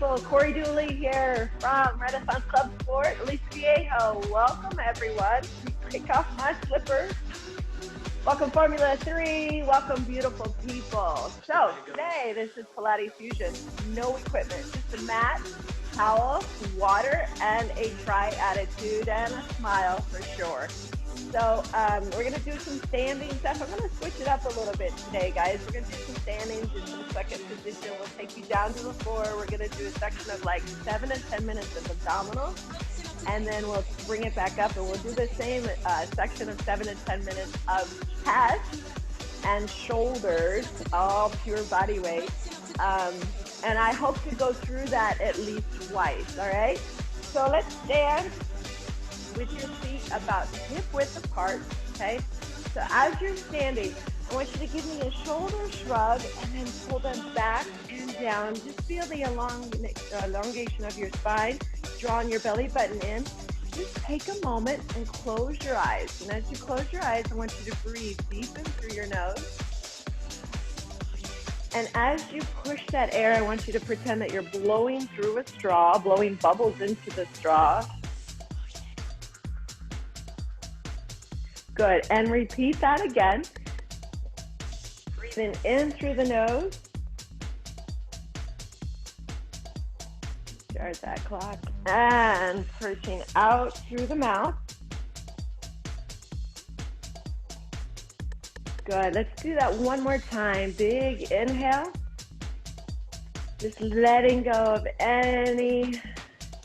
people. Cory Dooley here from Renaissance Club Sport Aliso Viejo. Welcome, everyone. Take off my slippers. Welcome, Formula 3. Welcome, beautiful people. So today, this is Pilates Fusion. No equipment, just a mat, towel, water, and a try attitude and a smile for sure. So we're going to do some standing stuff. I'm going to switch it up a little bit today, guys. We're going to do some standings in some second position. We'll take you down to the floor. We're going to do a section of like 7 to 10 minutes of abdominals. And then we'll bring it back up and we'll do the same section of 7 to 10 minutes of chest and shoulders, all pure body weight. And I hope to go through that at least twice, all right? So let's stand with your feet about hip width apart, okay? So as you're standing, I want you to give me a shoulder shrug and then pull them back and down. Just feel the elongation of your spine, drawing your belly button in. Just take a moment and close your eyes. And as you close your eyes, I want you to breathe deep in through your nose. And as you push that air, I want you to pretend that you're blowing through a straw, blowing bubbles into the straw. Good, and repeat that again. Breathing in through the nose. Start that clock. And pushing out through the mouth. Good, let's do that one more time. Big inhale. Just letting go of any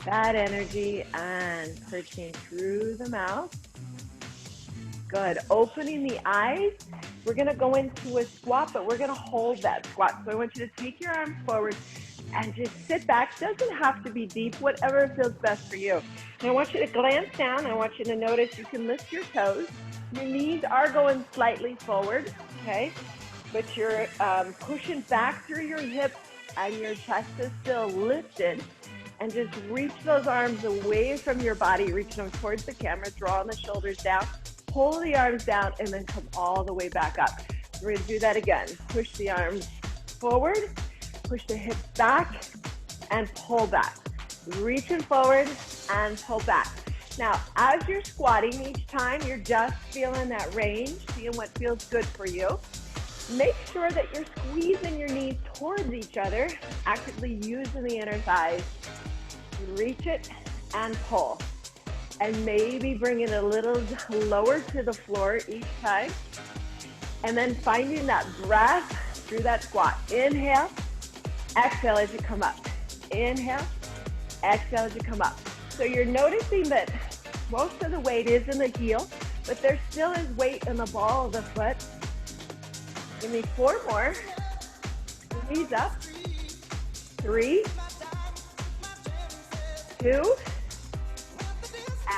bad energy and pushing through the mouth. Good, opening the eyes. We're gonna go into a squat, but we're gonna hold that squat. So I want you to take your arms forward and just sit back. Doesn't have to be deep, whatever feels best for you. And I want you to glance down. I want you to notice you can lift your toes. Your knees are going slightly forward, okay? But you're pushing back through your hips and your chest is still lifted. And just reach those arms away from your body, reach them towards the camera, drawing the shoulders down. Pull the arms down and then come all the way back up. We're going to do that again. Push the arms forward, push the hips back, and pull back. Reaching forward and pull back. Now, as you're squatting each time, you're just feeling that range, seeing what feels good for you. Make sure that you're squeezing your knees towards each other, actively using the inner thighs. Reach it and pull. And maybe bring it a little lower to the floor each time. And then finding that breath through that squat. Inhale, exhale as you come up. Inhale, exhale as you come up. So you're noticing that most of the weight is in the heel, but there still is weight in the ball of the foot. Give me 4 more. Squeeze up. 3, 2,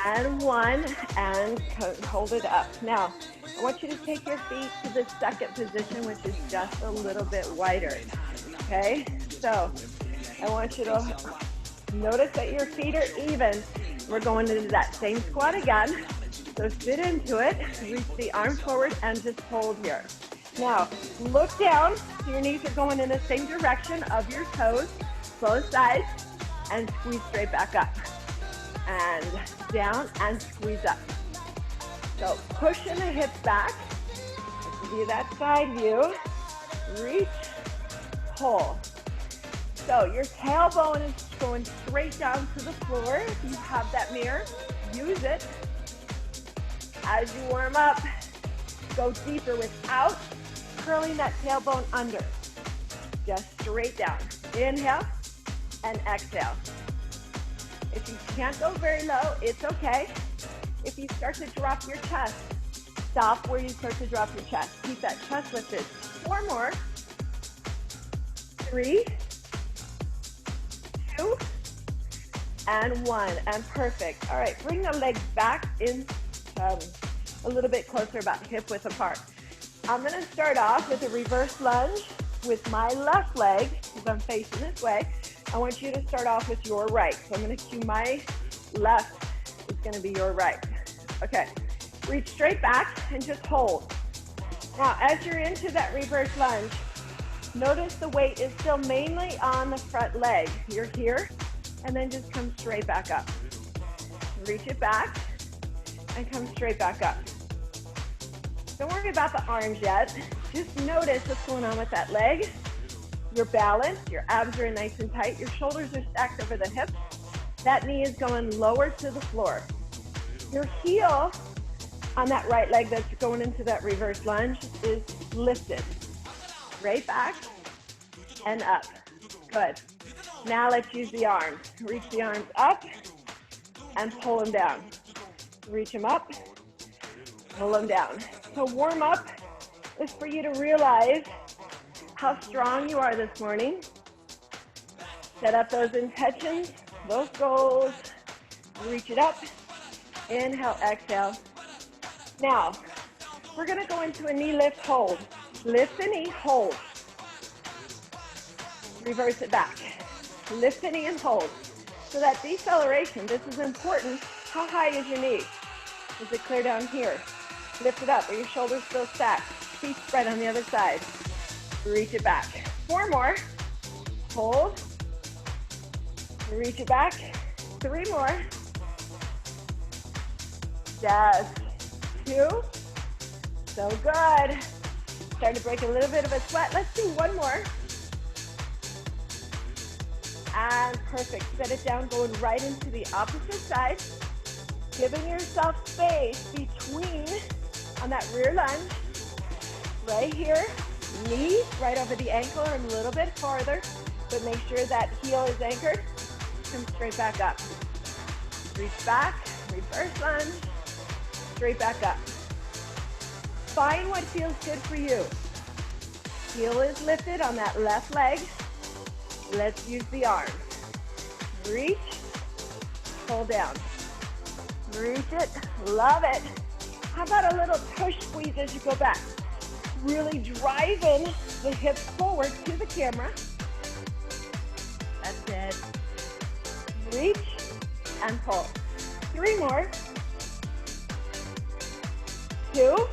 and 1, and hold it up. Now, I want you to take your feet to the second position, which is just a little bit wider, okay? So, I want you to notice that your feet are even. We're going to do that same squat again. So sit into it, reach the arms forward, and just hold here. Now, look down, so your knees are going in the same direction of your toes, both sides, and squeeze straight back up. And down and squeeze up. So pushing the hips back. Let's give you that side view. Reach, pull. So your tailbone is going straight down to the floor. If you have that mirror, use it. As you warm up, go deeper without curling that tailbone under. Just straight down. Inhale and exhale. If you can't go very low, it's okay. If you start to drop your chest, stop where you start to drop your chest. Keep that chest lifted. 4 more. 3, 2, and 1. And perfect. All right, bring the legs back in a little bit closer, about hip width apart. I'm going to start off with a reverse lunge with my left leg, because I'm facing this way. I want you to start off with your right. So I'm going to cue my left is going to be your right. Okay, reach straight back and just hold. Now, as you're into that reverse lunge, Notice the weight is still mainly on the front leg. You're here, and then just come straight back up. Reach it back, and come straight back up. Don't worry about the arms yet. Just notice what's going on with that leg. You're balanced, your abs are nice and tight, your shoulders are stacked over the hips. That knee is going lower to the floor. Your heel on that right leg that's going into that reverse lunge is lifted. Right back and up. Good. Now let's use the arms. Reach the arms up and pull them down. Reach them up, pull them down. So warm up is for you to realize how strong you are this morning. Set up those intentions, those goals. Reach it up. Inhale, exhale. Now, we're going to go into a knee lift hold. Lift the knee, hold. Reverse it back. Lift the knee and hold. So that deceleration, this is important. How high is your knee? Is it clear down here? Lift it up. Are your shoulders still stacked? Feet spread on the other side. Reach it back. 4 more. Hold. Reach it back. 3 more. Just 2. So good. Starting to break a little bit of a sweat. Let's do 1 more. And perfect. Set it down, going right into the opposite side. Giving yourself space between on that rear lunge. Right here. Knee right over the ankle or a little bit farther. But make sure that heel is anchored. Come straight back up. Reach back. Reverse lunge. Straight back up. Find what feels good for you. Heel is lifted on that left leg. Let's use the arms. Reach, pull down. Reach it, love it. How about a little push squeeze as you go back? Really driving the hips forward to the camera. That's it. Reach and pull. 3 more. 2.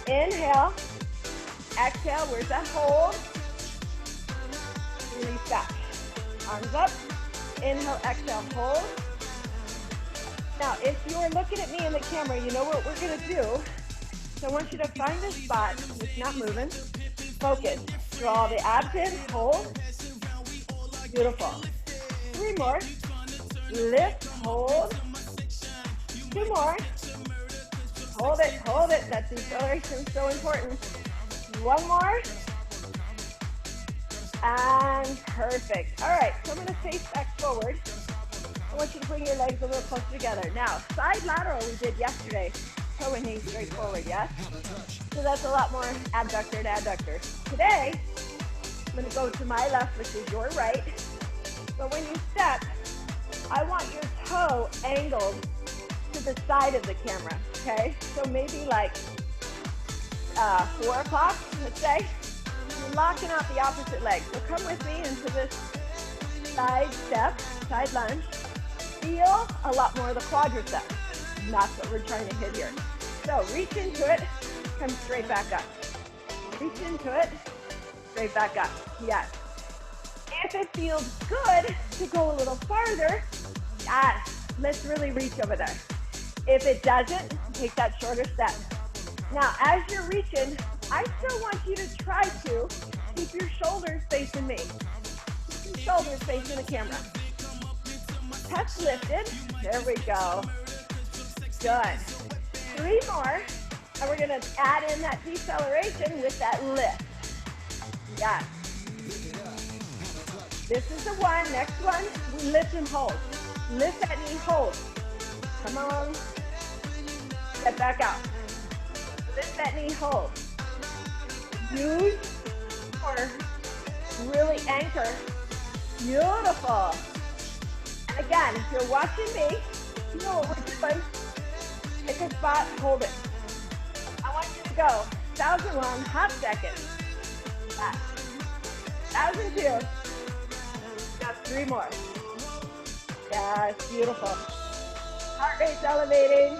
Inhale. Exhale. Where's that hold? Release back. Arms up. Inhale, exhale, hold. Now, if you're looking at me in the camera, you know what we're going to do. So I want you to find a spot that's not moving. Focus. Draw the abs in. Hold. Beautiful. 3 more. Lift. Hold. 2 more. Hold it. Hold it. That deceleration is so important. 1 more. And perfect. All right, so I'm going to face back forward. I want you to bring your legs a little closer together. Now, side lateral we did yesterday. Toe and knee straight forward, yes? So that's a lot more abductor to adductor. Today, I'm going to go to my left, which is your right. But when you step, I want your toe angled to the side of the camera, okay? So maybe like 4 o'clock, let's say. You're locking out the opposite leg. So come with me into this side step, side lunge. Feel a lot more of the quadriceps. And that's what we're trying to hit here. So reach into it, come straight back up. Reach into it, straight back up. Yes. If it feels good to go a little farther, yes, let's really reach over there. If it doesn't, take that shorter step. Now, as you're reaching, I still want you to try to keep your shoulders facing me. Keep your shoulders facing the camera. Chest lifted. There we go. Good. 3 more. And we're going to add in that deceleration with that lift. Yes. This is the one. Next one, we lift and hold. Lift that knee, hold. Come on. Step back out. Lift that knee, hold. Use or really anchor. Beautiful. And again, if you're watching me, you know what we're doing. Pick a spot, hold it. I want you to go 1,001 hot seconds. Back. 1,002. Just 3 more. Yes, beautiful. Heart rate's elevating.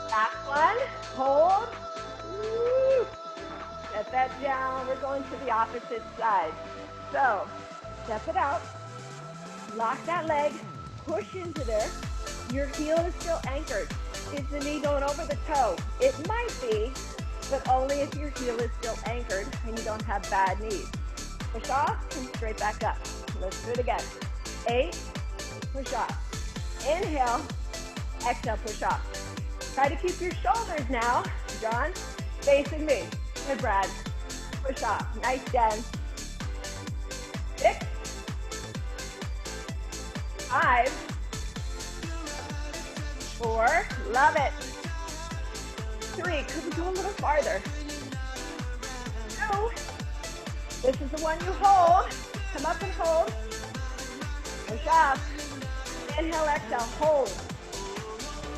Last one. Hold. Woo. Get Put that down. We're going to the opposite side. So step it out. Lock that leg. Push into there. Your heel is still anchored. Is the knee going over the toe? It might be, but only if your heel is still anchored and you don't have bad knees. Push off and straight back up. Let's do it again. 8, push off. Inhale, exhale, push off. Try to keep your shoulders now, John, facing me. Good, Brad. Push off. Nice, Jen. 6, 5, 4, love it. 3, could we go a little farther? 2, this is the one you hold. Come up and hold. Push up. Inhale, exhale, hold.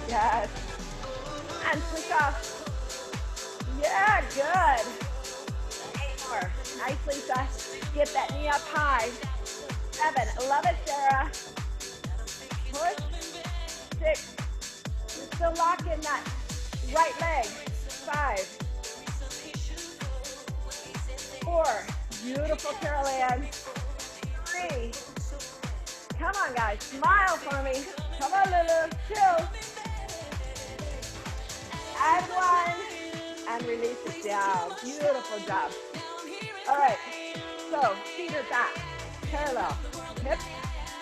Yes. And push off. Yeah, good. 8 more. Nice, Lisa. Get that knee up high. 7, love it, Sarah. Push. 6. You're still locking that right leg. 5, 4, beautiful, Carol Ann. 3, come on, guys, smile for me. Come on, Lulu. 2, and 1, and release it down. Beautiful job. All right, so feet are back, parallel, hips.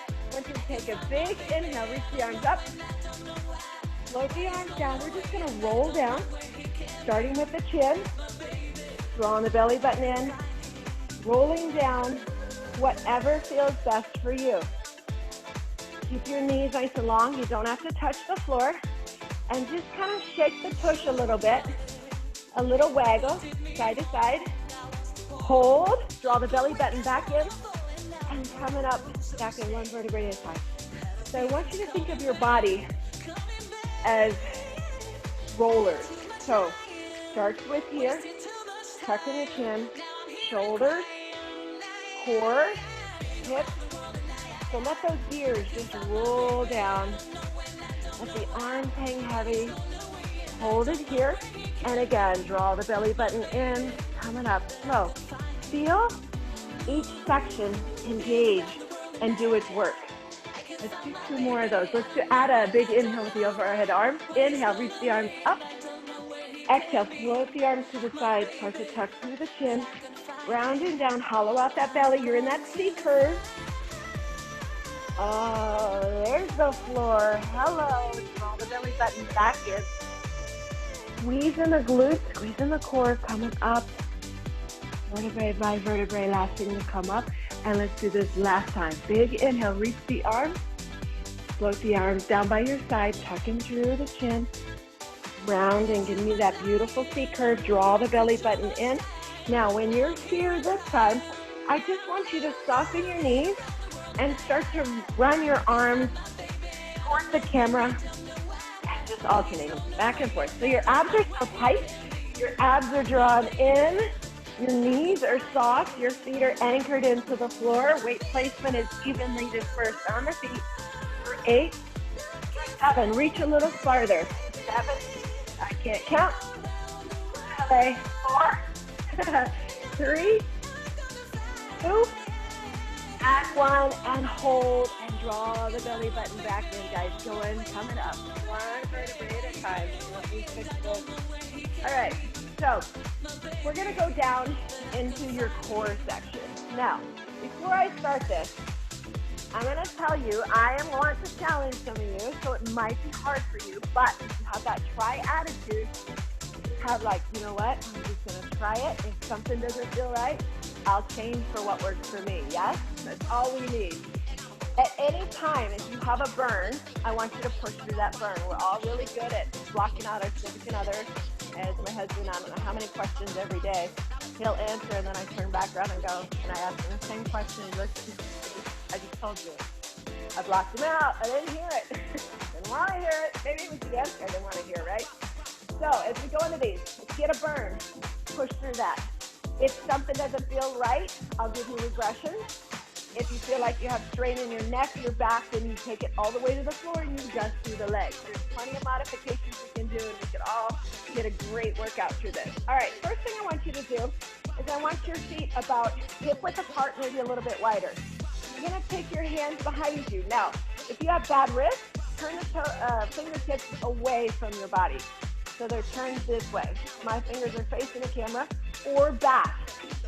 I want you to take a big inhale, reach the arms up. Float the arms down. We're just gonna roll down, starting with the chin, drawing the belly button in, rolling down, whatever feels best for you. Keep your knees nice and long. You don't have to touch the floor. And just kind of shake the tush a little bit. A little waggle, side to side. Hold, draw the belly button back in, and coming up, back in one vertebrae at a time. So I want you to think of your body as rollers. So starts with here, tucking the chin, shoulders, core, hips. So let those gears just roll down. Let the arms hang heavy. Hold it here. And again, draw the belly button in, coming up slow. Feel each section engage and do its work. Let's do 2 more of those. Let's add a big inhale with the overhead arm. Inhale, reach the arms up. Exhale, float the arms to the side. Start to tuck through the chin. Rounding down, hollow out that belly. You're in that C curve. Oh, there's the floor. Hello. Draw the belly button back in. Squeeze in the glutes, squeeze in the core, coming up. Vertebrae by vertebrae, last thing to come up. And let's do this last time. Big inhale, reach the arms. Float the arms down by your side, tucking through the chin. Round and give me that beautiful C curve. Draw the belly button in. Now, when you're here this time, I just want you to soften your knees and start to run your arms towards the camera and just alternating back and forth. So your abs are so tight, your abs are drawn in, your knees are soft, your feet are anchored into the floor, weight placement is evenly dispersed on the feet. For 8, 7, reach a little farther. 7, I can't count. 4, 3, 2, and 1, and hold, and draw the belly button back in, guys. Going, coming up, 1 vertebrae at a time. Let me fix this. All right, so we're gonna go down into your core section. Now, before I start this, I'm gonna tell you, I am want to challenge some of you, so it might be hard for you, but if you have that try attitude, have like, you know what, I'm just gonna try it. If something doesn't feel right, I'll change for what works for me, yes? That's all we need. At any time, if you have a burn, I want you to push through that burn. We're all really good at blocking out our significant other. As my husband, I don't know how many questions every day, he'll answer, and then I turn back around and go, and I ask him the same question. He looks, I just told you. I blocked him out. I didn't hear it. Didn't want to hear it. Maybe it was the answer I didn't want to hear, right? So as we go into these, if you get a burn, push through that. If something doesn't feel right, I'll give you regression. If you feel like you have strain in your neck, your back, then you take it all the way to the floor and you adjust through the legs. There's plenty of modifications you can do, and we can all get a great workout through this. All right, first thing I want you to do is I want your feet about hip-width apart, maybe a little bit wider. You're going to take your hands behind you. Now, if you have bad wrists, turn the fingertips away from your body. So they're turned this way. My fingers are facing the camera or back.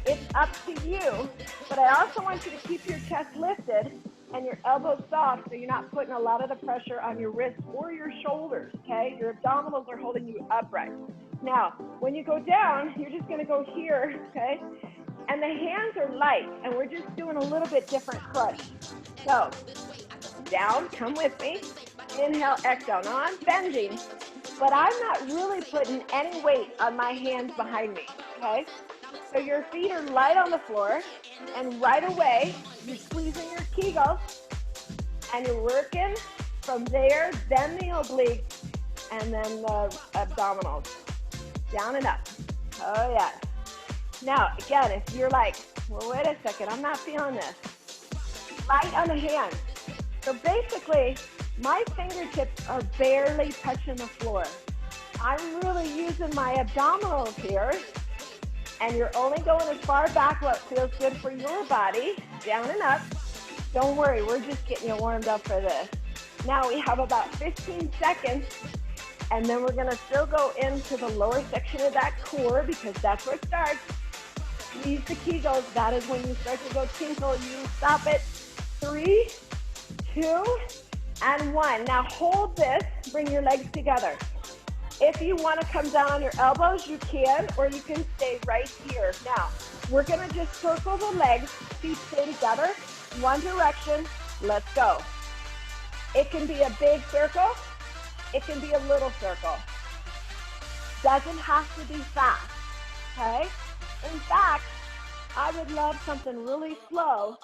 It's up to you, but I also want you to keep your chest lifted and your elbows soft so you're not putting a lot of the pressure on your wrists or your shoulders, okay? Your abdominals are holding you upright. Now, when you go down, you're just gonna go here, okay? And the hands are light, and we're just doing a little bit different crunch. So, down, come with me. Inhale, exhale. Now I'm bending, but I'm not really putting any weight on my hands behind me, okay? So your feet are light on the floor, and right away, you're squeezing your kegels, and you're working from there, then the obliques, and then the abdominals. Down and up. Oh, yeah. Now, again, if you're like, well, wait a second, I'm not feeling this. Light on the hands. So basically, my fingertips are barely touching the floor. I'm really using my abdominals here, and you're only going as far back what feels good for your body, down and up. Don't worry, we're just getting you warmed up for this. Now we have about 15 seconds, and then we're gonna still go into the lower section of that core because that's where it starts. Squeeze the kegels, that is when you start to go tinkle. You stop it. 3, 2, and 1. Now hold this, bring your legs together. If you want to come down on your elbows, you can, or you can stay right here. Now, we're going to just circle the legs, feet stay together, one direction, let's go. It can be a big circle, it can be a little circle. Doesn't have to be fast, okay? In fact, I would love something really slow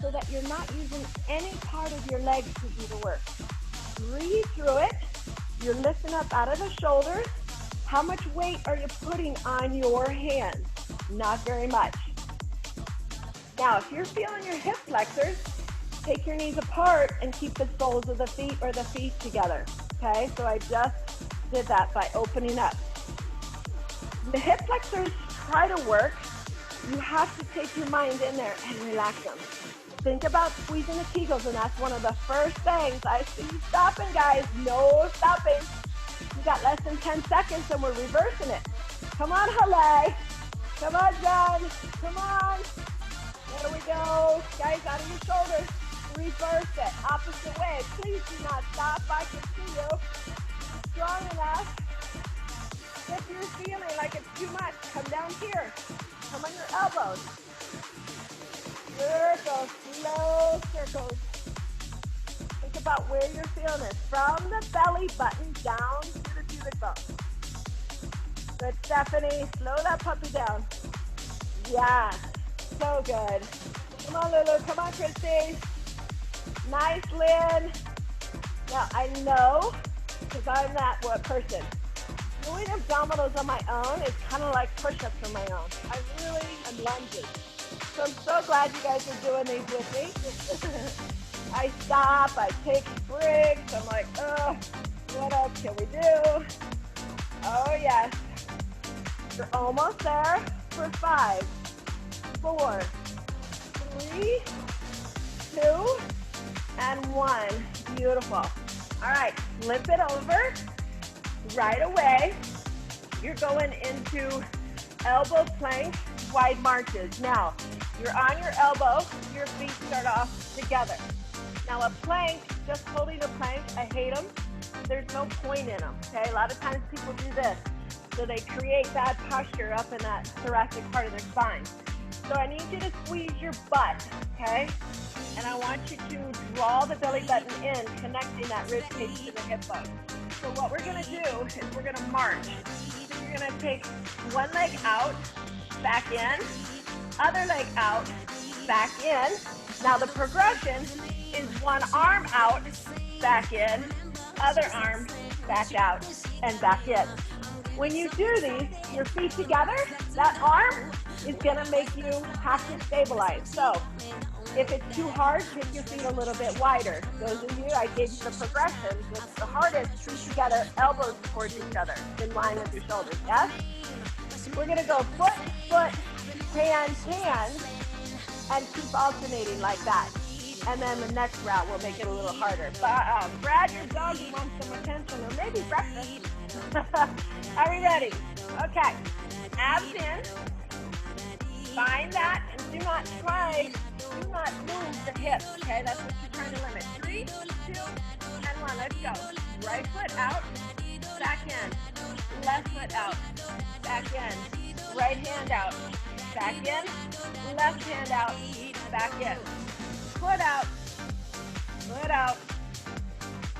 so that you're not using any part of your legs to do the work. Breathe through it. You're lifting up out of the shoulders. How much weight are you putting on your hands? Not very much. Now, if you're feeling your hip flexors, take your knees apart and keep the soles of the feet or the feet together. Okay, so I just did that by opening up. The hip flexors try to work. You have to take your mind in there and relax them. Think about squeezing the kegels, and that's one of the first things. I see you stopping, guys. No stopping. You got less than 10 seconds, and we're reversing it. Come on, Halle. Come on, John. Come on. There we go. Guys, out of your shoulders. Reverse it. Opposite way. Please do not stop. I can see you. Strong enough. If you're feeling like it's too much, come down here. Come on your elbows. Circles, slow circles. Think about where you're feeling it. From the belly button down to the pubic bone. Good, Stephanie. Slow that puppy down. Yeah, so good. Come on, Lulu. Come on, Christy. Nice, Lynn. Now, I know, because I'm that person. Doing abdominals on my own is kind of like push-ups on my own. I really am lunges. So I'm so glad you guys are doing these with me. I stop, I take breaks. I'm like, oh, what else can we do? Oh, yes. You're almost there for 5, 4, 3, 2, and 1. Beautiful. All right, flip it over. Right away, you're going into elbow plank, wide marches. Now, you're on your elbow, your feet start off together. Now a plank, just holding a plank, I hate them. There's no point in them, okay? A lot of times people do this. So they create bad posture up in that thoracic part of their spine. So I need you to squeeze your butt, okay? And I want you to draw the belly button in, connecting that rib cage to the hip bone. So what we're gonna do is we're gonna march. So you're gonna take one leg out, back in, other leg out, back in. Now the progression is one arm out, back in, other arm, back out, and back in. When you do these, your feet together, that arm is gonna make you have to stabilize. So if it's too hard, take your feet a little bit wider. Those of you, I gave you the progression. It's the hardest, feet together, elbows towards each other, in line with your shoulders, yes? We're gonna go foot, foot, hands, hands, and keep alternating like that. And then the next route will make it a little harder. But Brad, your dog wants some attention, or maybe breakfast. Are we ready? Okay. Abs in. Find that, and do not move the hips, okay? That's what you're trying to limit. 3, 2, and 1. Let's go. Right foot out, back in. Left foot out, back in. Right hand out, back in. Left hand out, back in. Foot out,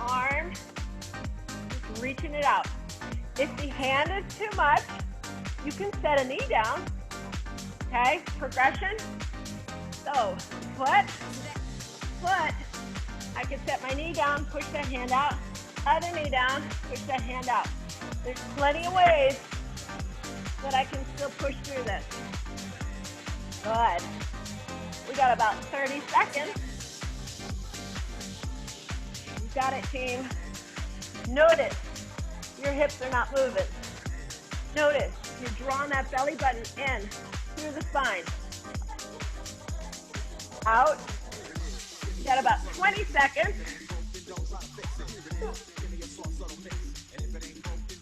arm, just reaching it out. If the hand is too much, you can set a knee down, okay? Progression. So, foot, I can set my knee down, push that hand out, other knee down, push that hand out. There's plenty of ways that I can still push through this. Good. We got about 30 seconds. You got it, team. Notice your hips are not moving. Notice you're drawing that belly button in through the spine. Out. You got about 20 seconds.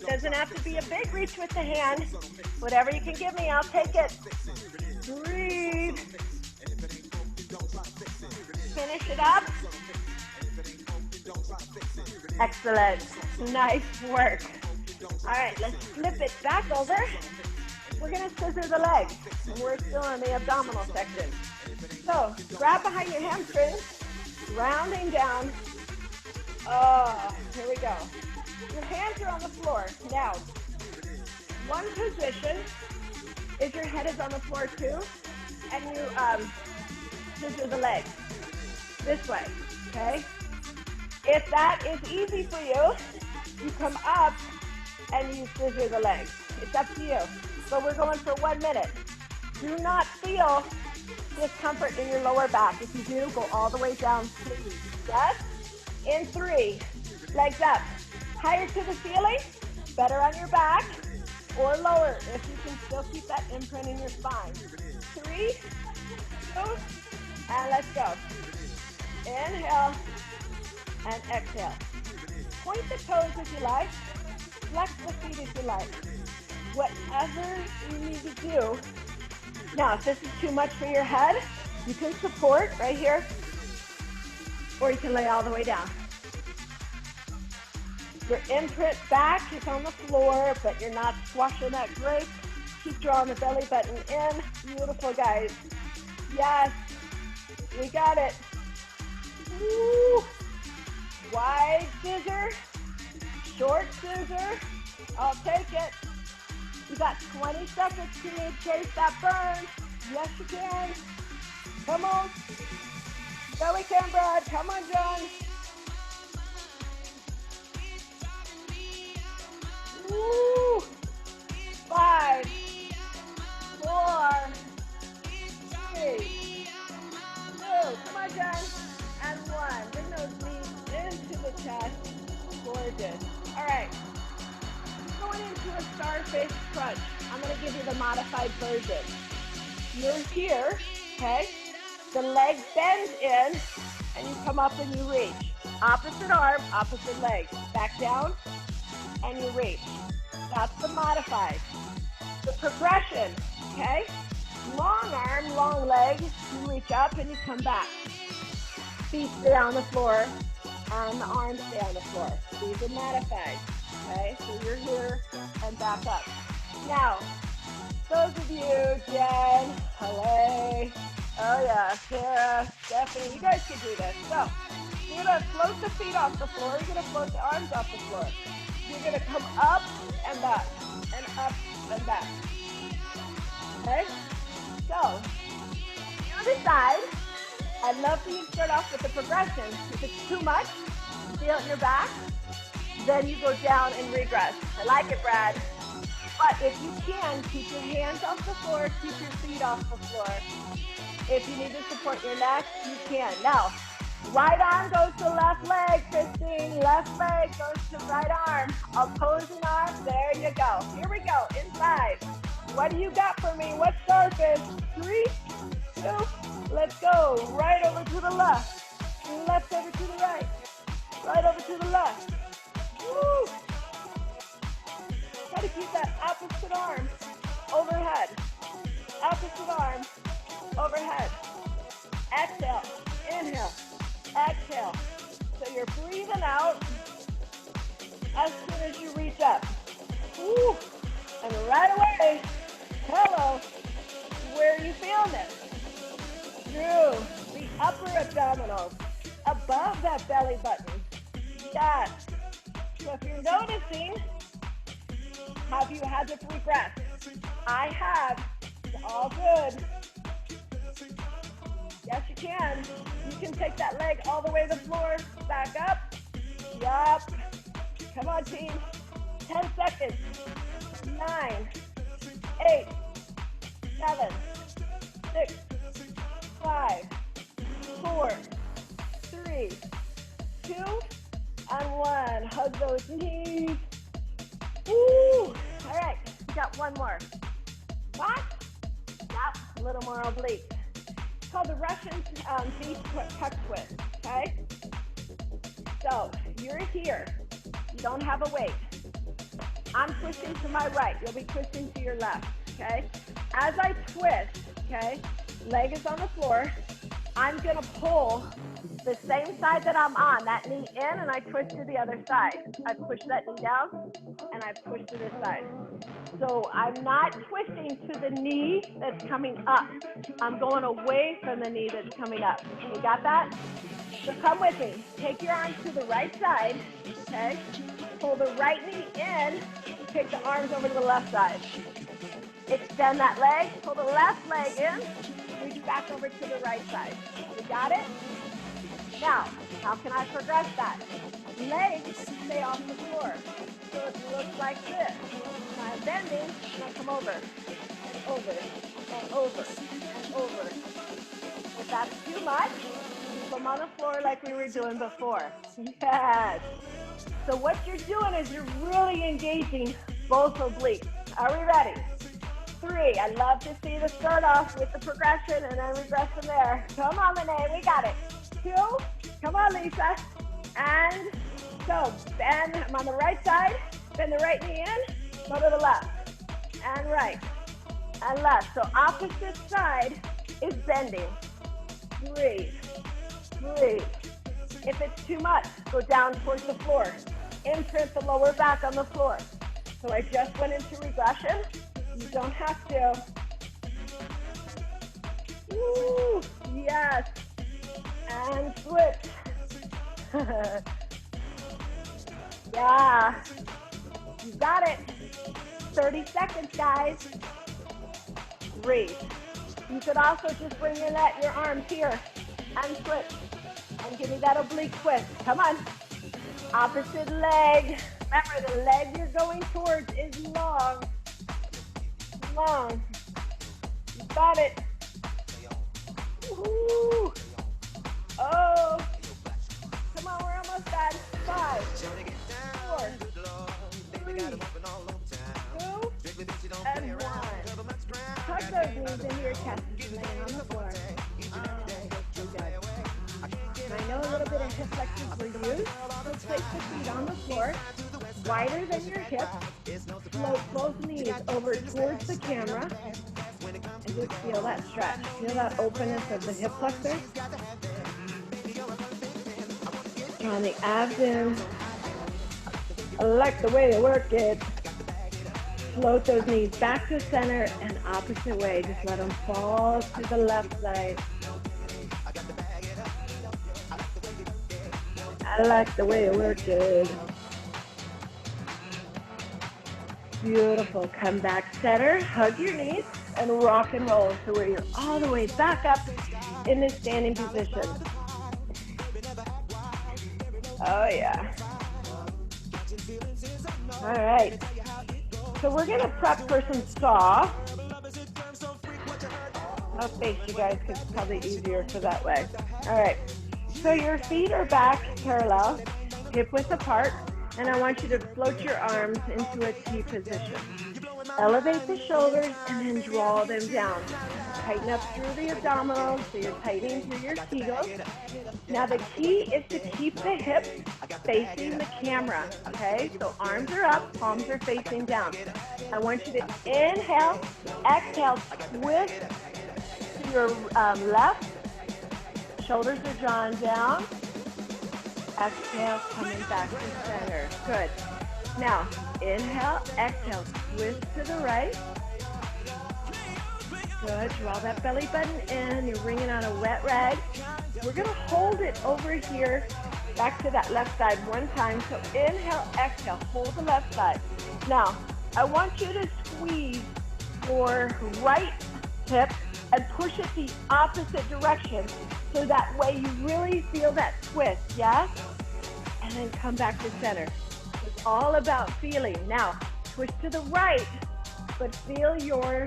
Doesn't have to be a big reach with the hand. Whatever you can give me, I'll take it. Breathe. Finish it up. Excellent. Nice work. All right, let's flip it back over. We're going to scissor the legs. And we're still in the abdominal section. So, grab behind your hamstrings, rounding down. Oh, here we go. Your hands are on the floor. Now, one position is your head is on the floor too, and you scissor the legs this way, okay? If that is easy for you, you come up and you scissor the legs. It's up to you. So we're going for 1 minute. Do not feel discomfort in your lower back. If you do, go all the way down, please. Yes? In 3, legs up. Higher to the ceiling, better on your back, or lower if you can still keep that imprint in your spine. 3, 2, and let's go. Inhale and exhale. Point the toes if you like. Flex the feet if you like. Whatever you need to do. Now, if this is too much for your head, you can support right here, or you can lay all the way down. Your imprint back is on the floor, but you're not squashing that grape. Keep drawing the belly button in. Beautiful, guys. Yes, we got it. Woo. Wide scissor, short scissor. I'll take it. You got 20 seconds to chase that burn. Yes, you can. Come on. Go we can, Brad. Come on, John. Woo. 5, 4, 3, 2. Come on, John. And 1. Bring those knees into the chest. Gorgeous. All right. Going into a starfish crunch. I'm going to give you the modified version. You're here, okay? The leg bends in, and you come up and you reach. Opposite arm, opposite leg. Back down, and you reach. That's the modified. The progression, okay? Long arm, long leg. You reach up and you come back. Feet stay on the floor, and the arms stay on the floor. These are modified. Okay, so you're here and back up. Now, those of you, Jen, Helene, oh yeah, Sarah, Stephanie, you guys can do this. So, you're going to float the feet off the floor. You're going to float the arms off the floor. You're going to come up and back, and up and back. Okay? So, on the side, I'd love for you to start off with the progression. If it's too much, feel it in your back. Then you go down and regress. I like it, Brad. But if you can, keep your hands off the floor, keep your feet off the floor. If you need to support your neck, you can. Now, right arm goes to left leg, Christine. Left leg goes to right arm. Opposing arm, there you go. Here we go, inside. What do you got for me? What's sharpest? 3, 2, let's go. Right over to the left. Left over to the right. Right over to the left. Woo! Try to keep that opposite arm overhead. Opposite arm overhead. Exhale. Inhale. Exhale. So you're breathing out as soon as you reach up. Woo! And right away, hello, where are you feeling it? Through the upper abdominals, above that belly button. Yes. So if you're noticing, have you had to regress? I have. It's all good. Yes, you can. You can take that leg all the way to the floor. Back up. Yup. Come on, team. 10 seconds. 9, 8, 7, 6, 5, 4, 3, 2, and 1. Hug those knees. Woo! All right, we got one more. What? Yep, a little more oblique. It's called the Russian V-tuck twist, okay? So, you're here. You don't have a weight. I'm twisting to my right. You'll be twisting to your left, okay? As I twist, okay, leg is on the floor. I'm going to pull the same side that I'm on, that knee in, and I twist to the other side. I push that knee down, and I push to this side. So I'm not twisting to the knee that's coming up. I'm going away from the knee that's coming up. You got that? So come with me. Take your arms to the right side, okay? Pull the right knee in, take the arms over to the left side. Extend that leg, pull the left leg in, reach back over to the right side. You got it? Now, how can I progress that? Legs stay off the floor. So it looks like this. I'm bending, and I come over, and over, and over, and over. If that's too much, keep them on the floor like we were doing before. Yes. So what you're doing is you're really engaging both obliques. Are we ready? 3. I love to see the start off with the progression and then regress from there. Come on, Lene, we got it. 2. Come on, Lisa. And so bend. I'm on the right side. Bend the right knee in. Go to the left. And right. And left. So opposite side is bending. Breathe. Breathe. If it's too much, go down towards the floor. Imprint the lower back on the floor. So I just went into regression. You don't have to. Woo, yes. And switch. Yeah. You got it. 30 seconds, guys. Breathe. You could also just bring your arms here and switch. And give me that oblique twist. Come on. Opposite leg. Remember, the leg you're going towards is long. Long. You got it. Woo. Oh. Come on, we're almost done. 5, 4, 3, 2, and 1. Tuck those knees into your chest. Laying on the floor. I know a little bit of hip flexors were used, so place the feet on the floor, wider than your hips, float both knees over towards the camera, and just feel that stretch. Feel that openness of the hip flexors. On the abs in. I like the way they work it. Float those knees back to center and opposite way. Just let them fall to the left side. I like the way it worked it. Beautiful. Come back center, hug your knees, and rock and roll to where you're all the way back up in this standing position. Oh yeah. All right. So we're gonna prep for some saw. I'll face you guys because it's probably easier for that way. All right. So your feet are back parallel, hip width apart. And I want you to float your arms into a T position. Elevate the shoulders and then draw them down. Tighten up through the abdominals so you're tightening through your kegels. Now the key is to keep the hips facing the camera, okay? So arms are up, palms are facing down. I want you to inhale, exhale, twist to your left. Shoulders are drawn down. Exhale, coming back to center. Good. Now, inhale, exhale, twist to the right. Good. Draw that belly button in. You're wringing out a wet rag. We're going to hold it over here, back to that left side one time. So inhale, exhale, hold the left side. Now, I want you to squeeze your right hip and push it the opposite direction. So that way you really feel that twist, yes? And then come back to center. It's all about feeling. Now, twist to the right, but feel your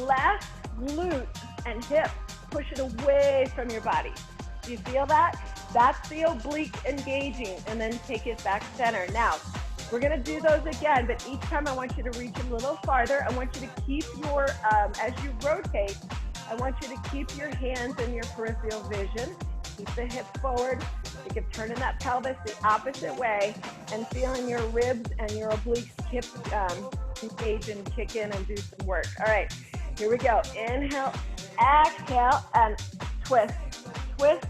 left glute and hip. Push it away from your body. Do you feel that? That's the oblique engaging, and then take it back center. Now, we're gonna do those again, but each time I want you to reach a little farther. I want you to keep your, as you rotate, I want you to keep your hands in your peripheral vision. Keep the hips forward. Think of turning that pelvis the opposite way and feeling your ribs and your obliques engage and kick in and do some work. All right, here we go. Inhale, exhale, and twist. Twist,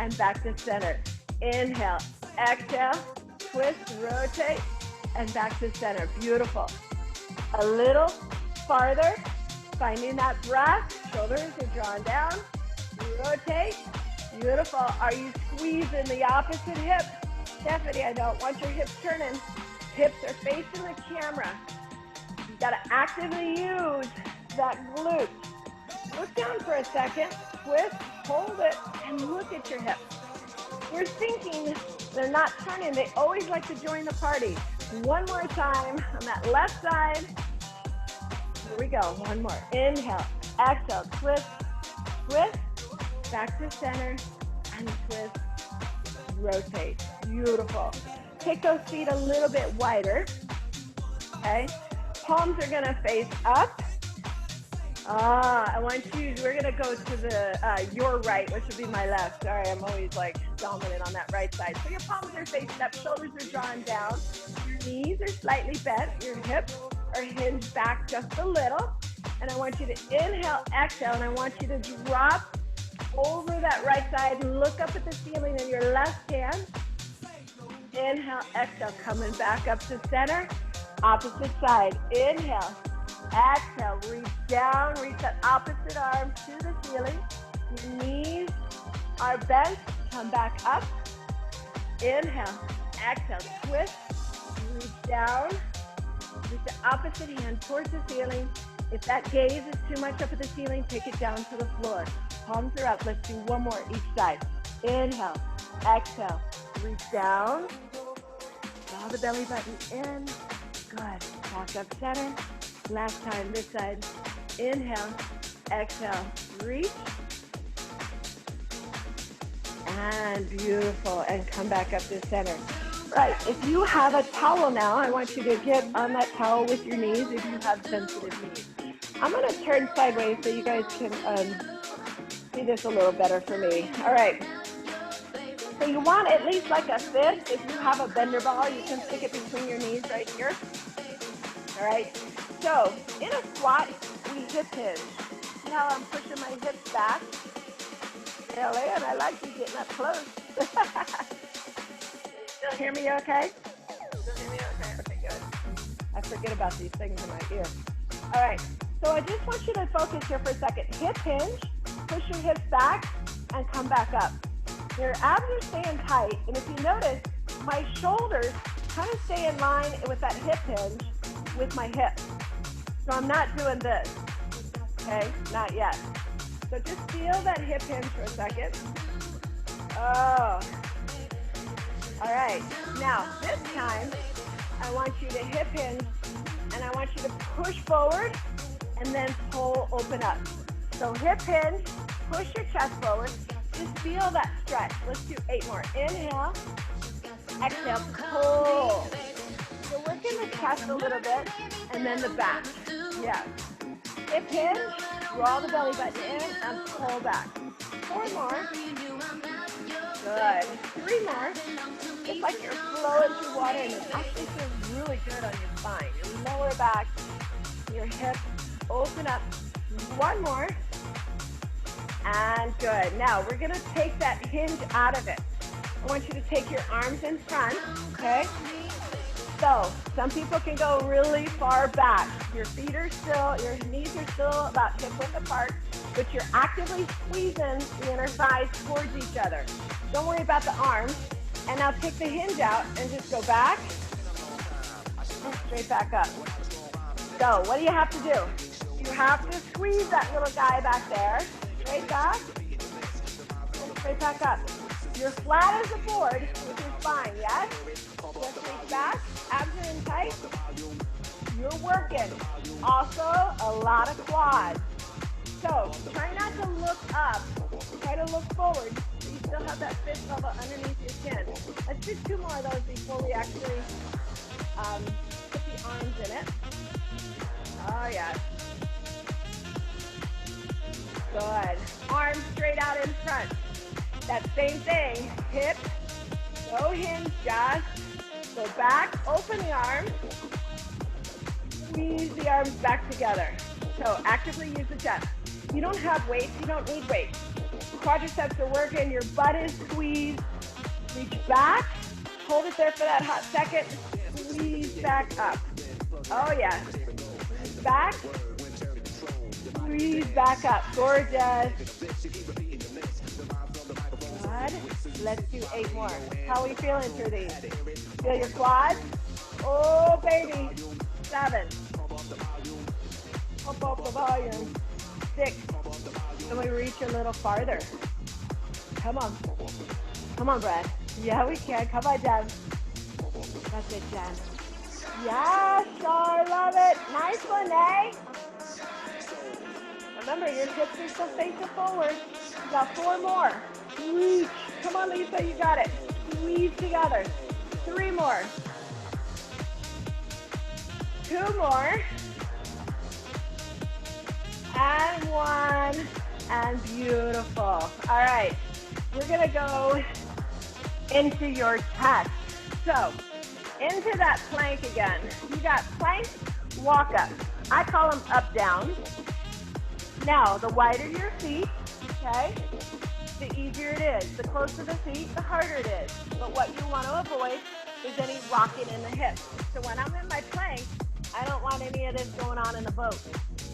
and back to center. Inhale, exhale, twist, rotate, and back to center. Beautiful. A little farther. Finding that breath, shoulders are drawn down, rotate, beautiful. Are you squeezing the opposite hip? Stephanie, I don't want your hips turning. Hips are facing the camera. You gotta actively use that glute. Look down for a second, twist, hold it, and look at your hips. We're thinking they're not turning. They always like to join the party. One more time on that left side. Here we go, one more. Inhale, exhale, twist, twist, back to center, and twist, rotate. Beautiful. Take those feet a little bit wider, okay? Palms are gonna face up. We're gonna go to the, your right, which would be my left. Sorry, I'm always like dominant on that right side. So your palms are facing up, shoulders are drawn down, your knees are slightly bent, your hips are hinged back just a little. And I want you to inhale, exhale, and I want you to drop over that right side and look up at the ceiling in your left hand. Inhale, exhale, coming back up to center. Opposite side. Inhale, exhale, reach down, reach that opposite arm to the ceiling. Your knees are bent, come back up. Inhale, exhale, twist, reach down. With the opposite hand towards the ceiling. If that gaze is too much up at the ceiling, take it down to the floor. Palms are up. Let's do one more each side. Inhale, exhale, reach down. Draw the belly button in. Good. Back up center. Last time, this side. Inhale, exhale, reach. And beautiful. And come back up to center. Right, if you have a towel now, I want you to get on that towel with your knees if you have sensitive knees. I'm going to turn sideways so you guys can see this a little better for me. All right, so you want at least like a fist. If you have a bender ball, you can stick it between your knees right here. All right, so in a squat, we hip hinge. See how I'm pushing my hips back? Really, and I like you getting up close. Still hear me okay? Still hear me okay? Okay, good. I forget about these things in my ear. All right, so I just want you to focus here for a second. Hip hinge, push your hips back, and come back up. Your abs are staying tight, and if you notice, my shoulders kind of stay in line with that hip hinge with my hips. So I'm not doing this, okay? Not yet. So just feel that hip hinge for a second. Oh. All right, now this time, I want you to hip hinge, and I want you to push forward, and then pull, open up. So hip hinge, push your chest forward, just feel that stretch. Let's do 8 more. Inhale, exhale, pull. chest a little bit, and then the back. Yes. Hip hinge, draw the belly button in, and pull back. 4 more. Good. 3 more. It's like you're flowing through water, and it actually feels really good on your spine. Your lower back, your hips, open up. 1 more. And good. Now, we're going to take that hinge out of it. I want you to take your arms in front, okay? So, some people can go really far back. Your feet are still, your knees are still about hip width apart, but you're actively squeezing the inner thighs towards each other. Don't worry about the arms. And now take the hinge out and just go back and straight back up. So, what do you have to do? You have to squeeze that little guy back there. Straight back and straight back up. You're flat as a board with your spine, yes? Just reach back, abs are in tight. You're working. Also, a lot of quads. So, try not to look up. Try to look forward so you still have that fist level underneath your chin. Let's do 2 more of those before we actually put the arms in it. Oh, yes. Good. Arms straight out in front. That same thing. Hip, no hinge, just go back, open the arms, squeeze the arms back together. So actively use the chest. You don't have weights, you don't need weights. Quadriceps are working, your butt is squeezed. Reach back, hold it there for that hot second, squeeze back up. Oh yeah. Back, squeeze back up. Gorgeous. Good. Let's do 8 more. How are we feeling through these? Feel your quads? Oh, baby. 7. Pump up the volume. 6. Can we reach a little farther? Come on. Come on, Brad. Yeah, we can. Come on, Jen. That's it, Jen. Yes, I love it. Nice one, eh? Remember, your hips are still facing forward. You got 4 more. Reach. Come on, Lisa, you got it. Squeeze together. 3 more. 2 more. And 1. And beautiful. All right. We're going to go into your chest. So, into that plank again. You got plank, walk up. I call them up, down. Now, the wider your feet, okay, the easier it is. The closer the feet, the harder it is. But what you want to avoid is any rocking in the hips. So when I'm in my plank, I don't want any of this going on in the boat.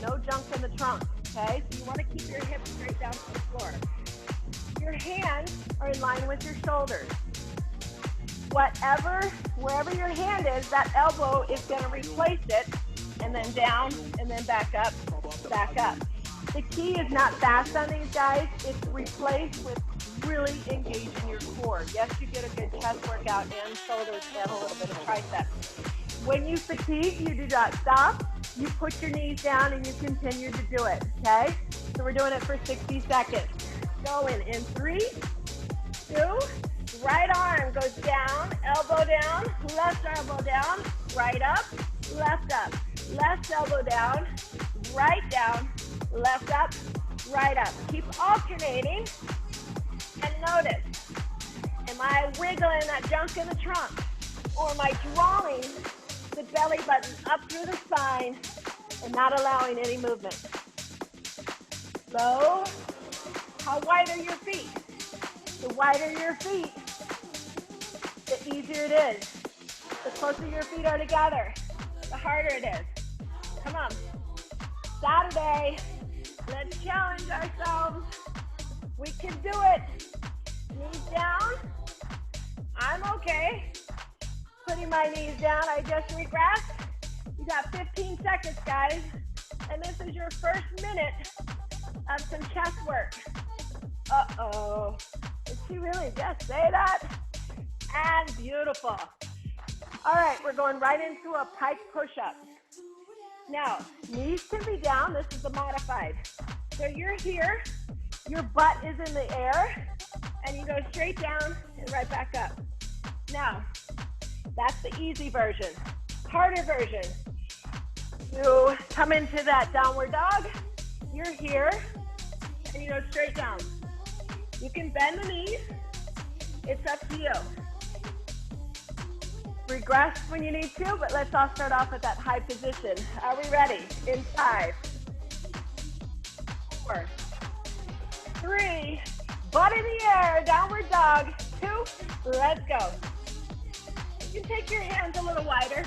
No junk in the trunk, okay? So you want to keep your hips straight down to the floor. Your hands are in line with your shoulders. Wherever your hand is, that elbow is going to replace it, and then down, and then back up, back up. The key is not fast on these guys. It's replaced with really engaging your core. Yes, you get a good chest workout and shoulders and a little bit of triceps. When you fatigue, you do not stop. You put your knees down and you continue to do it, okay? So we're doing it for 60 seconds. Going in 3, 2, right arm goes down, elbow down, left elbow down, right up, left elbow down, right down, left up, right up. Keep alternating and notice, am I wiggling that junk in the trunk, or am I drawing the belly button up through the spine and not allowing any movement? So, how wide are your feet? The wider your feet, the easier it is. The closer your feet are together, the harder it is. Come on. Saturday, let's challenge ourselves. We can do it. Knees down. I'm okay. Putting my knees down, I just regressed. You got 15 seconds, guys. And this is your first minute of some chest work. Uh-oh. Did she really just say that? And beautiful. All right, we're going right into a pike push-up. Now, knees can be down. This is the modified. So you're here, your butt is in the air, and you go straight down and right back up. Now, that's the easy version. harder version. You come into that downward dog. You're here, and you go straight down. You can bend the knees. It's up to you. Regress when you need to, but let's all start off at that high position. Are we ready? In 5, 4, 3, butt in the air, downward dog. 2, let's go. You can take your hands a little wider.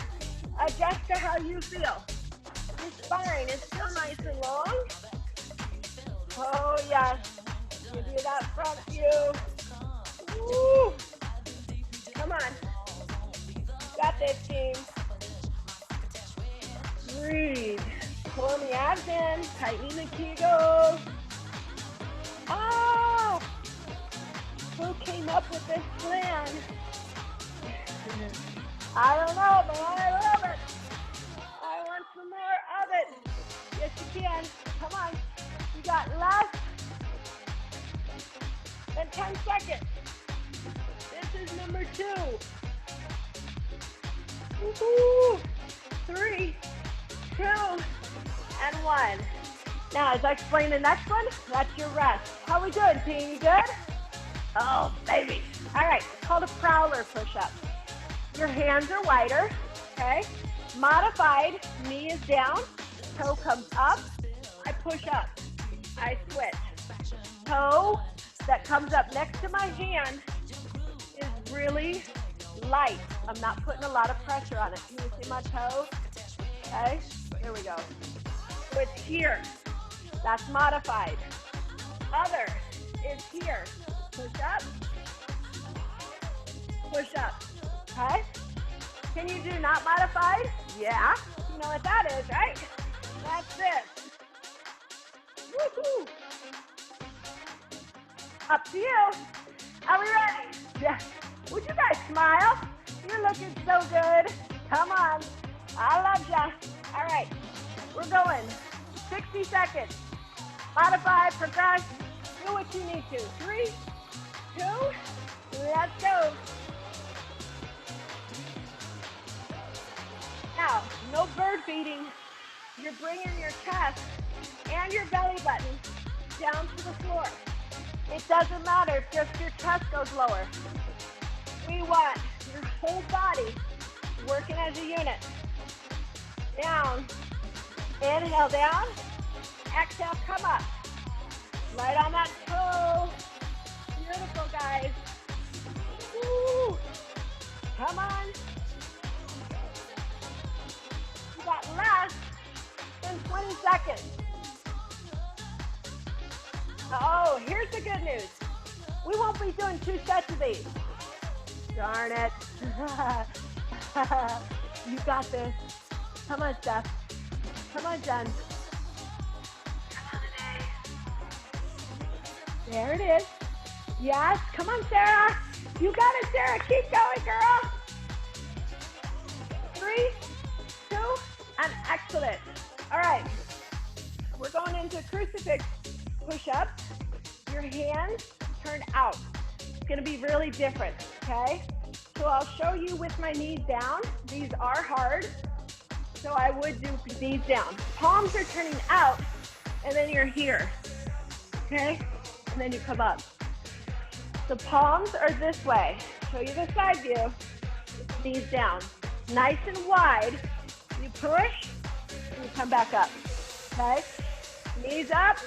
Adjust to how you feel. Your spine is still nice and long. Oh, yes. Give you that front view. Woo. Come on. Got this, team. Breathe. Pull the abs in. Tighten the kegels. Oh! Who came up with this plan? I don't know, but I love it. I want some more of it. Yes, you can. Come on. You got less than 10 seconds. This is number 2. Woo-hoo. 3, 2, and 1. Now, as I explain the next one, that's your rest. How we doing, team? You good? Oh, baby. All right, it's called a prowler push-up. Your hands are wider, okay? Modified, knee is down, toe comes up, I push up, I switch. Toe that comes up next to my hand is really light. I'm not putting a lot of pressure on it. Can you see my toe? Okay, here we go. So it's here. That's modified. Other is here. Push up. Push up. Okay? Can you do not modified? Yeah. You know what that is, right? That's this. Woohoo! Up to you. Are we ready? Yeah. Would you guys smile? You're looking so good. Come on. I love ya. All right. We're going. 60 seconds. Modify, progress. Do what you need to. 3, 2, let's go. Now, no bird feeding. You're bringing your chest and your belly button down to the floor. It doesn't matter if just your chest goes lower. We want your whole body working as a unit. Down. Inhale down. Exhale, come up. Right on that toe. Beautiful, guys. Woo. Come on. You got less than 20 seconds. Oh, here's the good news. We won't be doing 2 sets of these. Darn it. You got this. Come on, Steph. Come on, Jen. There it is. Yes, come on, Sarah. You got it, Sarah. Keep going, girl. 3, 2, and excellent. All right. We're going into crucifix push-up. Your hands turn out. It's going to be really different, okay? So I'll show you with my knees down. These are hard, so I would do knees down. Palms are turning out, and then you're here, okay? And then you come up. The palms are this way. Show you the side view. Knees down. Nice and wide. You push, and you come back up, okay? Knees up.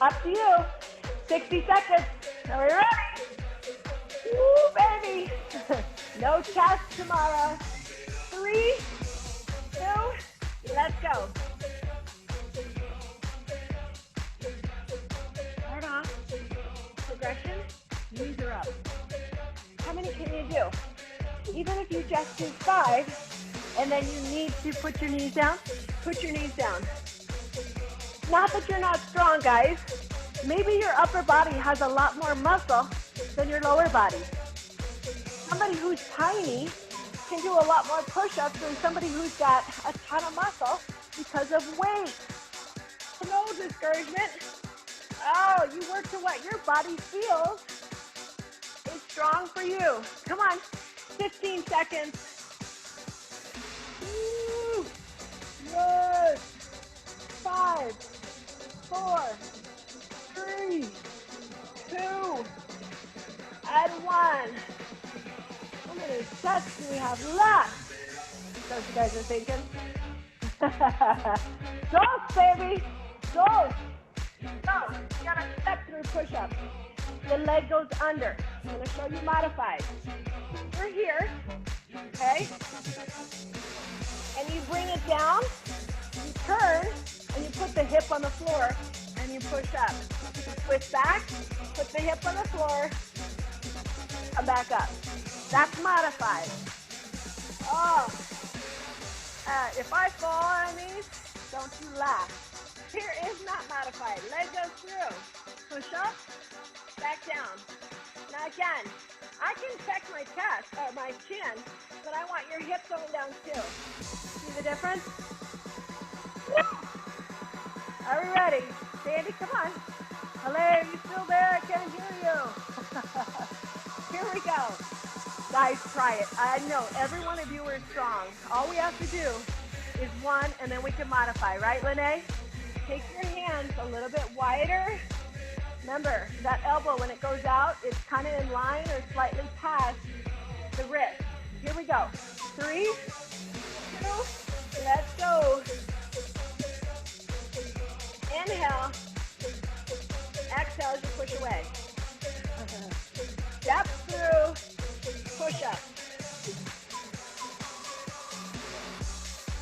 Up to you. 60 seconds. Are we ready? Woo, baby. No chest tomorrow. 3, 2, let's go. Start off. Progression. Knees are up. How many can you do? Even if you just do 5, and then you need to put your knees down, put your knees down. Not that you're not strong, guys. Maybe your upper body has a lot more muscle than your lower body. Somebody who's tiny can do a lot more push-ups than somebody who's got a ton of muscle because of weight. No discouragement. Oh, you work to what your body feels is strong for you. Come on. 15 seconds. Woo. Good. 5, 4, 3, 2, and 1. How many sets do we have left? That's what you guys are thinking. Dos, baby. Dos. Go. You gotta step through push-ups. The leg goes under. I'm gonna show you modified. You're here, okay? And you bring it down, you turn, and you put the hip on the floor, and you push up. Twist back, put the hip on the floor, come back up. That's modified. Oh, if I fall on these, don't you laugh. Here is not modified. Leg goes through. Push up, back down. Now again, I can check my chest, or my chin, but I want your hips going down too. See the difference? Are we ready? Sandy, come on. Hello, are you still there? I can't hear you. Here we go. Guys, try it. I know every one of you are strong. All we have to do is one, and then we can modify, right, Lene? Take your hands a little bit wider. Remember, that elbow, when it goes out, it's kind of in line or slightly past the wrist. Here we go. 3, 2, let's go. Inhale. Exhale as you push away. Step through. Push up.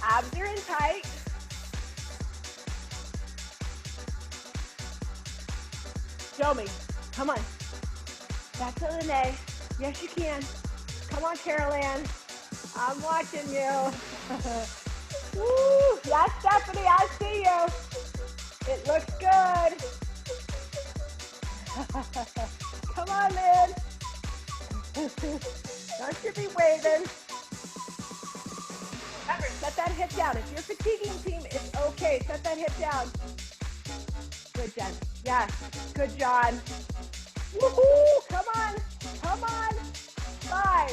Abs are in tight. Show me. Come on. Back to Lene. Yes, you can. Come on, Carol Ann. I'm watching you. Woo. Yes, Stephanie, I see you. It looks good. Come on, Lynn. Don't you be waving. Remember, set that hip down. If you're fatiguing, team, it's okay. Set that hip down. Good, Jen. Yes. Good, John. Woohoo! Come on. Come on. 5,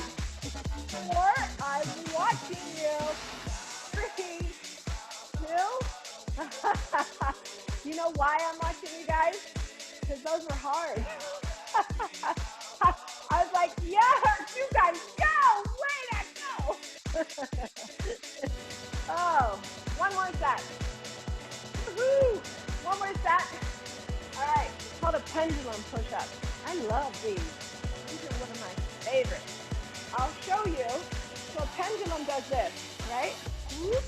4. I'm watching you. 3, 2. You know why I'm watching you guys? Because those were hard. I was like, yes, you guys go. Way to go. Oh, one more set. Woohoo! One more set. All right, it's called a pendulum push-up. I love these. These are one of my favorites. I'll show you. So a pendulum does this, right? Whoop.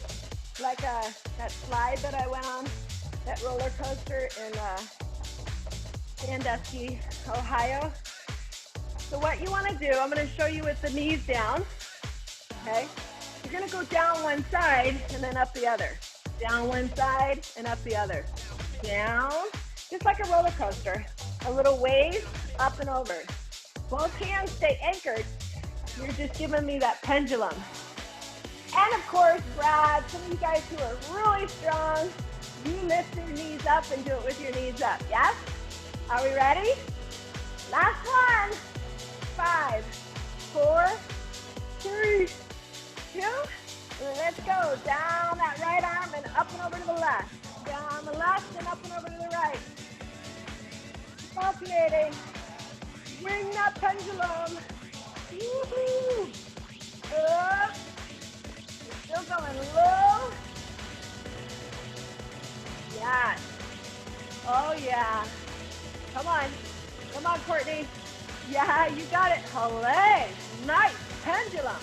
Like that slide that I went on, that roller coaster in Sandusky, Ohio. So what you want to do, I'm going to show you with the knees down, okay? You're going to go down one side and then up the other. Down one side and up the other. Down, just like a roller coaster. A little wave, up and over. Both hands stay anchored. You're just giving me that pendulum. And of course, Brad, some of you guys who are really strong, you lift your knees up and do it with your knees up, yes? Are we ready? Last one. 5, 4, 3, 2. Let's go. Down that right arm and up and over to the left. Down the left and up and over to the right. Alternating. Bring that pendulum. Woo-hoo. Up. Still going low. Yes. Oh, yeah. Come on. Come on, Courtney. Yeah, you got it. Olé. Nice. Pendulum.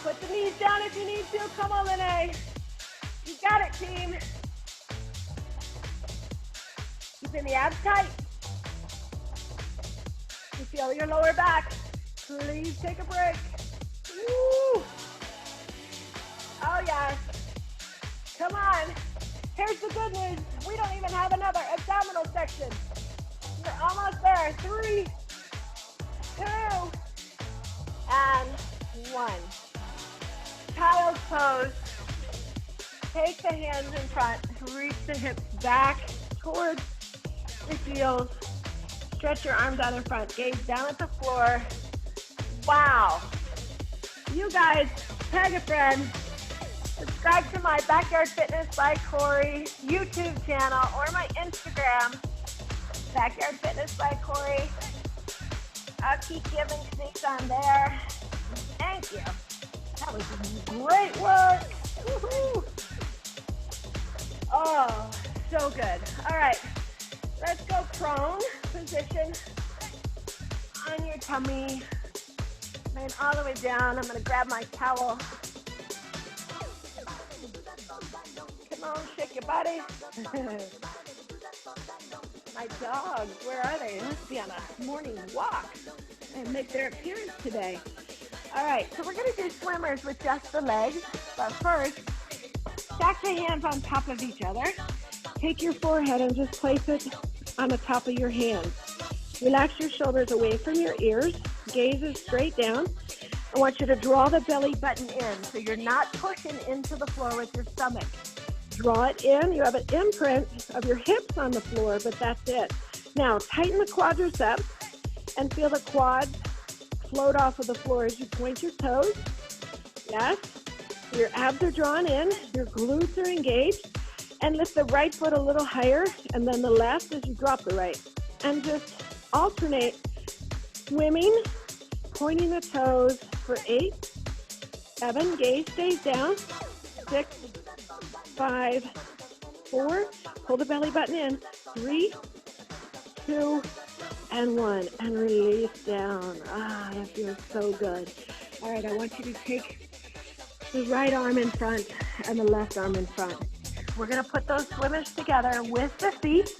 Put the knees down if you need to. Come on, Lene. You got it, team. Keeping the abs tight. You feel your lower back. Please take a break. Woo. Oh, yes. Come on. Here's the good news. We don't even have another abdominal section. You're almost there. 3, 2, and 1. Child's pose. Take the hands in front. Reach the hips back towards the heels. Stretch your arms out in front. Gaze down at the floor. Wow. You guys, tag a friend. Subscribe to my Backyard Fitness by Cory YouTube channel or my Instagram, Backyard Fitness by Cory. I'll keep giving sneaks on there. Thank you. That was great work. Woohoo. Oh, so good. All right, let's go prone position on your tummy. Then all the way down. I'm going to grab my towel. Come on, shake your body. My dogs, where are they? They must be on a morning walk and make their appearance today. All right, so we're going to do swimmers with just the legs. But first, stack the hands on top of each other. Take your forehead and just place it on the top of your hands. Relax your shoulders away from your ears. Gaze is straight down. I want you to draw the belly button in so you're not pushing into the floor with your stomach. Draw it in. You have an imprint of your hips on the floor, but that's it. Now, tighten the quadriceps and feel the quads float off of the floor as you point your toes. Yes. Your abs are drawn in. Your glutes are engaged. And lift the right foot a little higher and then the left as you drop the right. And just alternate swimming, pointing the toes for 8, 7, gaze stays down, 6, 5, 4, pull the belly button in, 3, 2, and 1, and release down. Ah, that feels so good. All right, I want you to take the right arm in front and the left arm in front. We're gonna put those swimmers together with the feet.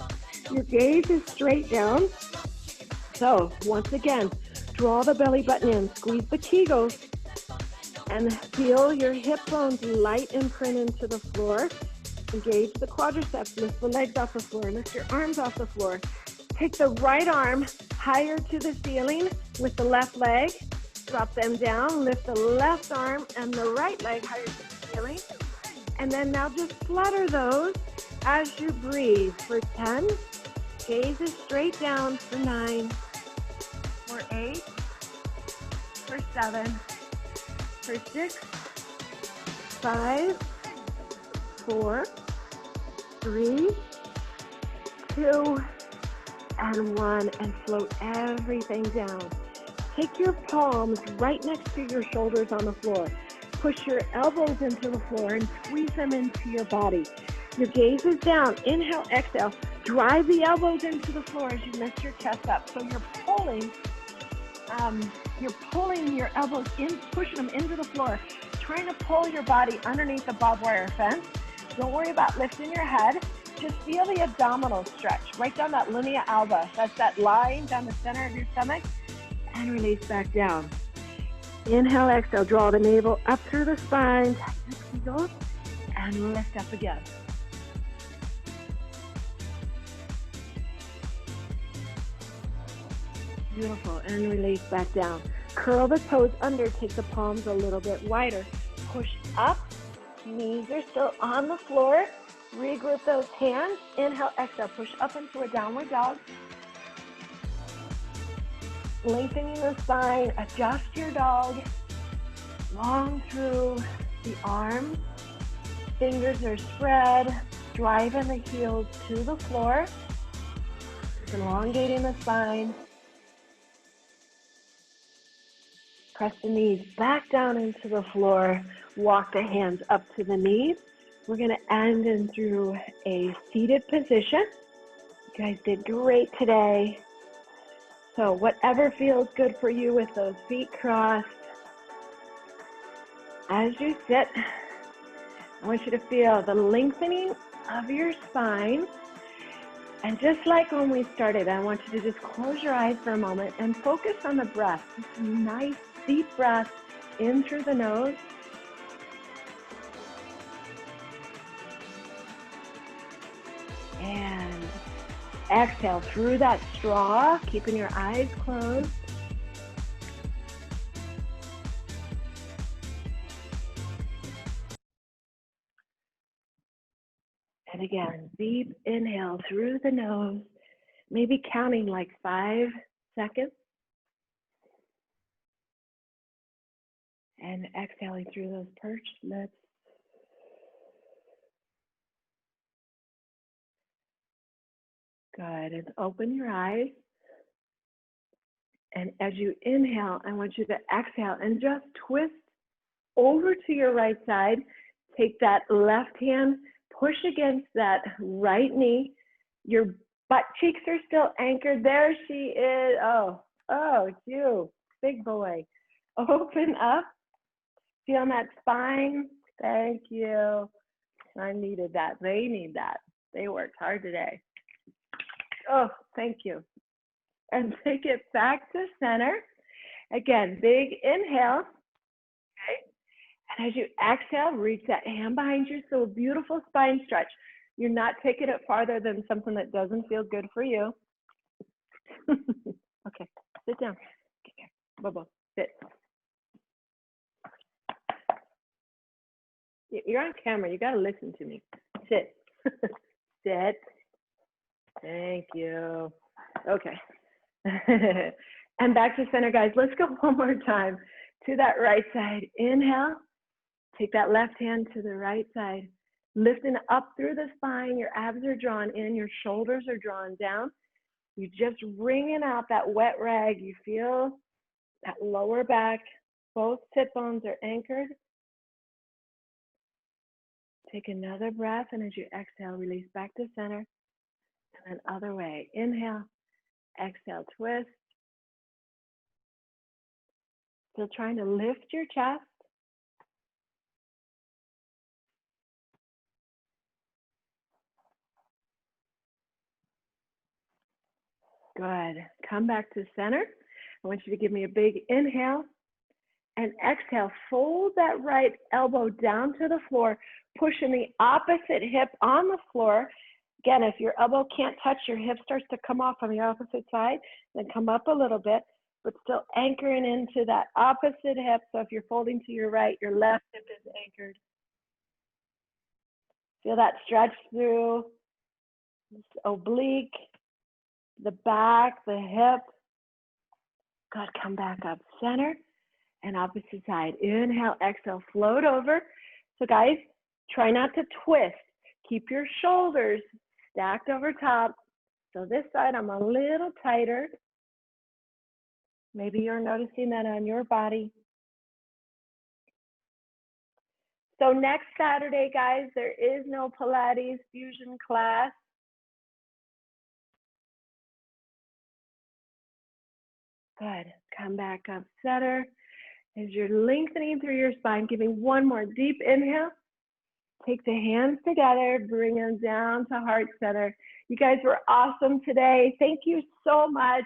Your gaze is straight down. So once again, draw the belly button in, squeeze the kegels, and feel your hip bones light imprint into the floor. Engage the quadriceps, lift the legs off the floor, lift your arms off the floor. Take the right arm higher to the ceiling with the left leg. Drop them down, lift the left arm and the right leg higher to the ceiling. And then now just flutter those as you breathe for 10. Gaze is straight down for 9, for 8, for 7, for 6, 5, 4, 3, 2, and 1, and float everything down. Take your palms right next to your shoulders on the floor. Push your elbows into the floor and squeeze them into your body. Your gaze is down. Inhale, exhale. Drive the elbows into the floor as you lift your chest up. So you're pulling your elbows in, pushing them into the floor, trying to pull your body underneath the barbed wire fence. Don't worry about lifting your head. Just feel the abdominal stretch right down that linea alba. That's that line down the center of your stomach, and release back down. Inhale, exhale, draw the navel up through the spine, tighten the kegels, and lift up again. Beautiful, and release back down. Curl the toes under, take the palms a little bit wider. Push up, knees are still on the floor. Regroup those hands. Inhale, exhale, push up into a downward dog. Lengthening the spine, adjust your dog. Long through the arms. Fingers are spread, driving the heels to the floor. Elongating the spine. Press the knees back down into the floor. Walk the hands up to the knees. We're going to end in through a seated position. You guys did great today. So whatever feels good for you with those feet crossed. As you sit, I want you to feel the lengthening of your spine. And just like when we started, I want you to just close your eyes for a moment and focus on the breath. Just a nice deep breath in through the nose. And exhale through that straw, keeping your eyes closed. And again, deep inhale through the nose, maybe counting like 5 seconds. And exhaling through those perched lips. Good, and open your eyes. And as you inhale, I want you to exhale and just twist over to your right side. Take that left hand, push against that right knee. Your butt cheeks are still anchored. There she is. Oh, you, big boy. Open up. Feel that spine. Thank you. I needed that. They need that. They worked hard today. Oh, thank you. And take it back to center. Again, big inhale. Okay. And as you exhale, reach that hand behind you. So a beautiful spine stretch. You're not taking it farther than something that doesn't feel good for you. Okay, sit down. Okay, Bubba, sit. You're on camera. You got to listen to me. Sit. Sit. Thank you. Okay. And back to center, guys. Let's go one more time to that right side. Inhale. Take that left hand to the right side. Lifting up through the spine. Your abs are drawn in. Your shoulders are drawn down. You just wringing out that wet rag. You feel that lower back. Both sit bones are anchored. Take another breath, and as you exhale, release back to center. And then other way. Inhale. Exhale, twist. Still trying to lift your chest. Good. Come back to center. I want you to give me a big inhale and exhale. Fold that right elbow down to the floor, pushing the opposite hip on the floor. Again, if your elbow can't touch, your hip starts to come off on the opposite side, then come up a little bit, but still anchoring into that opposite hip. So if you're folding to your right, your left hip is anchored. Feel that stretch through this oblique, the back, the hip. Good, come back up center and opposite side. Inhale, exhale, float over. So guys, try not to twist. Keep your shoulders stacked over top. So this side, I'm a little tighter. Maybe you're noticing that on your body. So next Saturday, guys, there is no Pilates fusion class. Good. Come back up center. As you're lengthening through your spine, giving one more deep inhale. Take the hands together, bring them down to heart center. You guys were awesome today. Thank you so much.